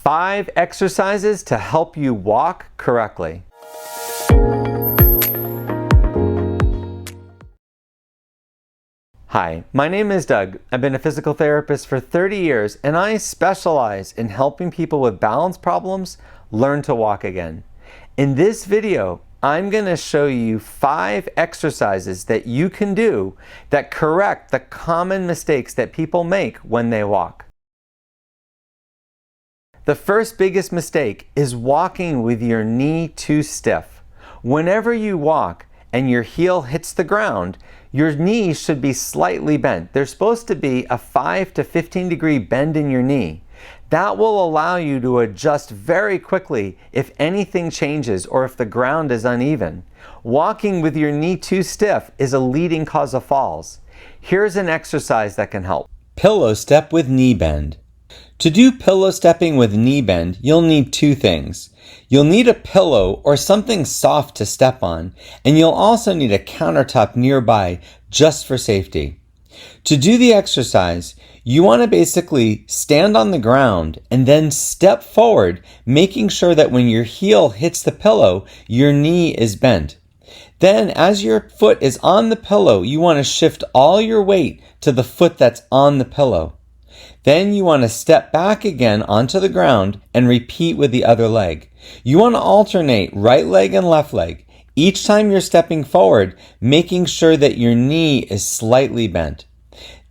5 exercises to help you walk correctly. Hi, my name is Doug. I've been a physical therapist for 30 years and I specialize in helping people with balance problems learn to walk again. In this video, I'm going to show you 5 exercises that you can do that correct the common mistakes that people make when they walk. The first biggest mistake is walking with your knee too stiff. Whenever you walk and your heel hits the ground, your knee should be slightly bent. There's supposed to be a 5 to 15 degree bend in your knee. That will allow you to adjust very quickly if anything changes or if the ground is uneven. Walking with your knee too stiff is a leading cause of falls. Here's an exercise that can help. Pillow step with knee bend. To do pillow stepping with knee bend, you'll need 2 things. You'll need a pillow or something soft to step on, and you'll also need a countertop nearby just for safety. To do the exercise, you want to basically stand on the ground and then step forward, making sure that when your heel hits the pillow, your knee is bent. Then, as your foot is on the pillow, you want to shift all your weight to the foot that's on the pillow. Then you want to step back again onto the ground and repeat with the other leg. You want to alternate right leg and left leg. Each time you're stepping forward, making sure that your knee is slightly bent.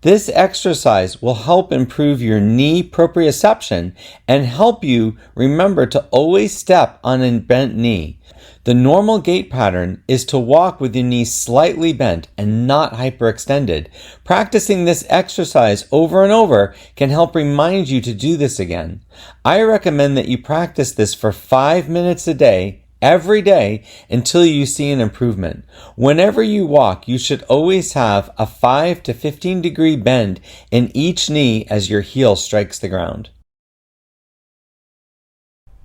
This exercise will help improve your knee proprioception and help you remember to always step on a bent knee. The normal gait pattern is to walk with your knee slightly bent and not hyperextended. Practicing this exercise over and over can help remind you to do this again. I recommend that you practice this for 5 minutes a day, every day, until you see an improvement. Whenever you walk, you should always have a 5 to 15 degree bend in each knee as your heel strikes the ground.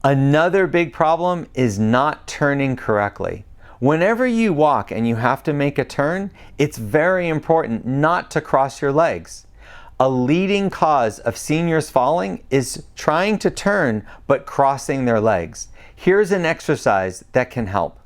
Another big problem is not turning correctly. Whenever you walk and you have to make a turn, it's very important not to cross your legs. A leading cause of seniors falling is trying to turn but crossing their legs. Here's an exercise that can help.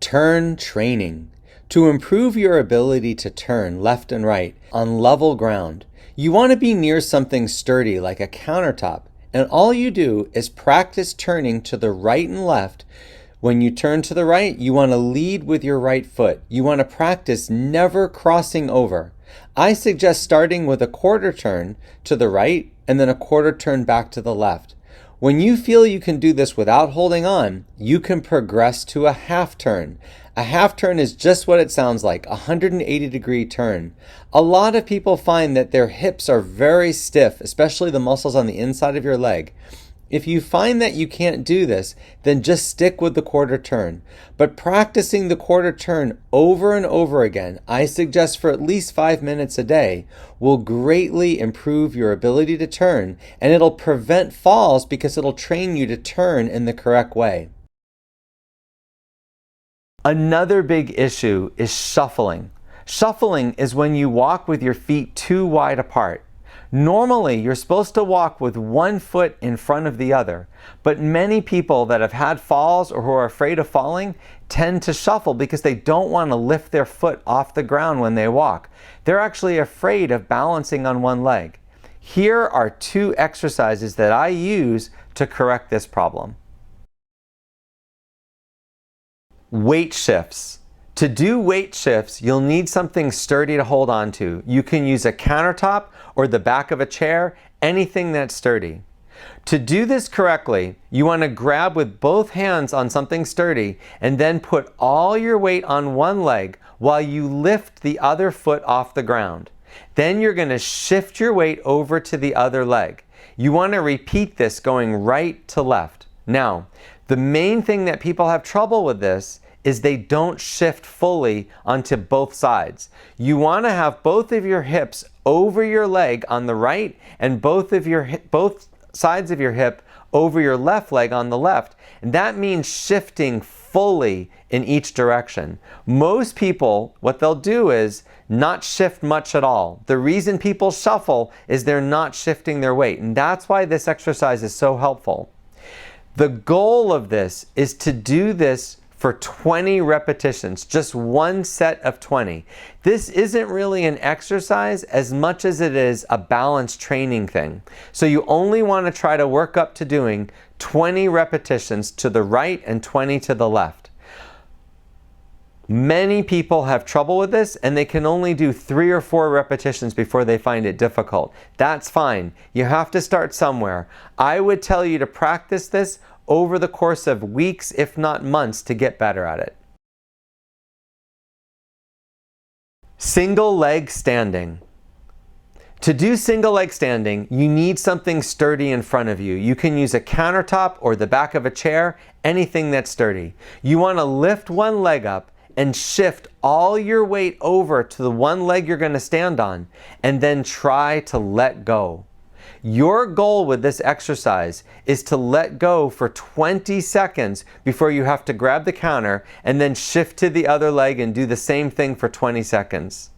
Turn training. To improve your ability to turn left and right on level ground, you want to be near something sturdy like a countertop. And all you do is practice turning to the right and left. When you turn to the right, you want to lead with your right foot. You want to practice never crossing over. I suggest starting with a quarter turn to the right and then a quarter turn back to the left. When you feel you can do this without holding on, you can progress to a half turn. A half turn is just what it sounds like, a 180 degree turn. A lot of people find that their hips are very stiff, especially the muscles on the inside of your leg. If you find that you can't do this, then just stick with the quarter turn. But practicing the quarter turn over and over again, I suggest for at least 5 minutes a day, will greatly improve your ability to turn, and it'll prevent falls because it'll train you to turn in the correct way. Another big issue is shuffling. Shuffling is when you walk with your feet too wide apart. Normally, you're supposed to walk with one foot in front of the other, but many people that have had falls or who are afraid of falling tend to shuffle because they don't want to lift their foot off the ground when they walk. They're actually afraid of balancing on one leg. Here are 2 exercises that I use to correct this problem. Weight shifts. To do weight shifts, you'll need something sturdy to hold on to. You can use a countertop or the back of a chair, anything that's sturdy. To do this correctly, you want to grab with both hands on something sturdy and then put all your weight on one leg while you lift the other foot off the ground. Then you're going to shift your weight over to the other leg. You want to repeat this going right to left. Now, the main thing that people have trouble with this is they don't shift fully onto both sides. You want to have both of your hips over your leg on the right and both sides of your hip over your left leg on the left. And that means shifting fully in each direction. Most people, what they'll do is not shift much at all. The reason people shuffle is they're not shifting their weight. And that's why this exercise is so helpful. The goal of this is to do this for 20 repetitions, just one set of 20. This isn't really an exercise as much as it is a balance training thing. So you only want to try to work up to doing 20 repetitions to the right and 20 to the left. Many people have trouble with this and they can only do 3 or 4 repetitions before they find it difficult. That's fine. You have to start somewhere. I would tell you to practice this over the course of weeks, if not months, to get better at it. Single leg standing. To do single leg standing, you need something sturdy in front of you. You can use a countertop or the back of a chair, anything that's sturdy. You want to lift one leg up and shift all your weight over to the one leg you're going to stand on, and then try to let go. Your goal with this exercise is to let go for 20 seconds before you have to grab the counter and then shift to the other leg and do the same thing for 20 seconds.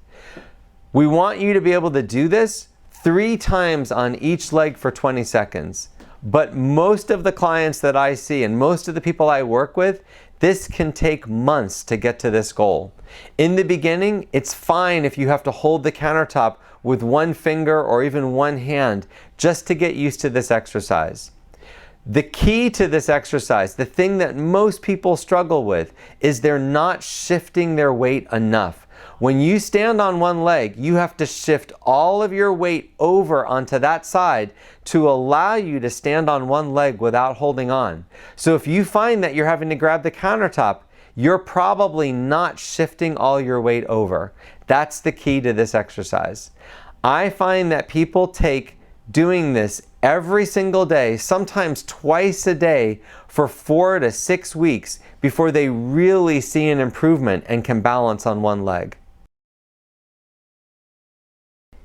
We want you to be able to do this 3 times on each leg for 20 seconds. But most of the clients that I see and most of the people I work with, this can take months to get to this goal. In the beginning, it's fine if you have to hold the countertop with one finger or even one hand just to get used to this exercise. The key to this exercise, the thing that most people struggle with, is they're not shifting their weight enough. When you stand on one leg, you have to shift all of your weight over onto that side to allow you to stand on one leg without holding on. So if you find that you're having to grab the countertop, you're probably not shifting all your weight over. That's the key to this exercise. I find that people take doing this every single day, sometimes twice a day, for 4 to 6 weeks before they really see an improvement and can balance on one leg.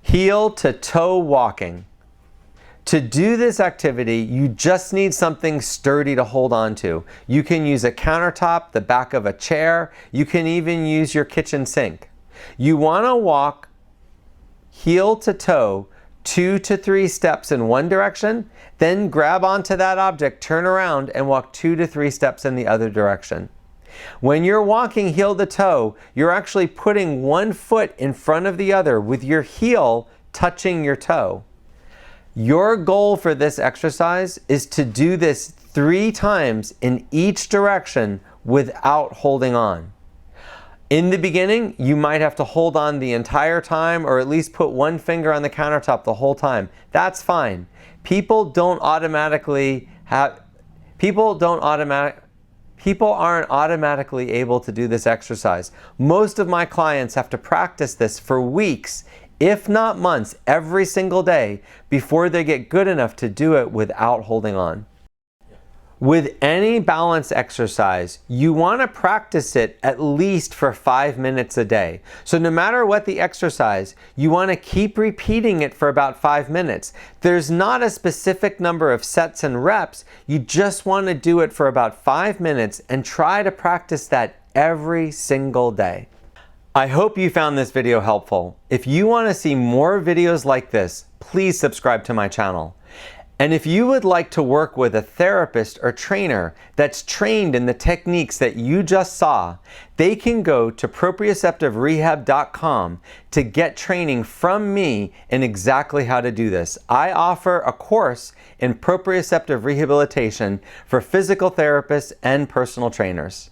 Heel to toe walking. To do this activity, you just need something sturdy to hold on to. You can use a countertop, the back of a chair, you can even use your kitchen sink. You want to walk heel to toe 2 to 3 steps in one direction, then grab onto that object, turn around, and walk 2 to 3 steps in the other direction. When you're walking heel to toe, you're actually putting one foot in front of the other with your heel touching your toe. Your goal for this exercise is to do this 3 times in each direction without holding on. In the beginning, you might have to hold on the entire time or at least put one finger on the countertop the whole time. That's fine. People aren't automatically able to do this exercise. Most of my clients have to practice this for weeks, if not months, every single day before they get good enough to do it without holding on. With any balance exercise, you want to practice it at least for 5 minutes a day. So no matter what the exercise, you want to keep repeating it for about 5 minutes. There's not a specific number of sets and reps. You just want to do it for about 5 minutes and try to practice that every single day. I hope you found this video helpful. If you want to see more videos like this, please subscribe to my channel. And if you would like to work with a therapist or trainer that's trained in the techniques that you just saw, they can go to proprioceptiverehab.com to get training from me in exactly how to do this. I offer a course in proprioceptive rehabilitation for physical therapists and personal trainers.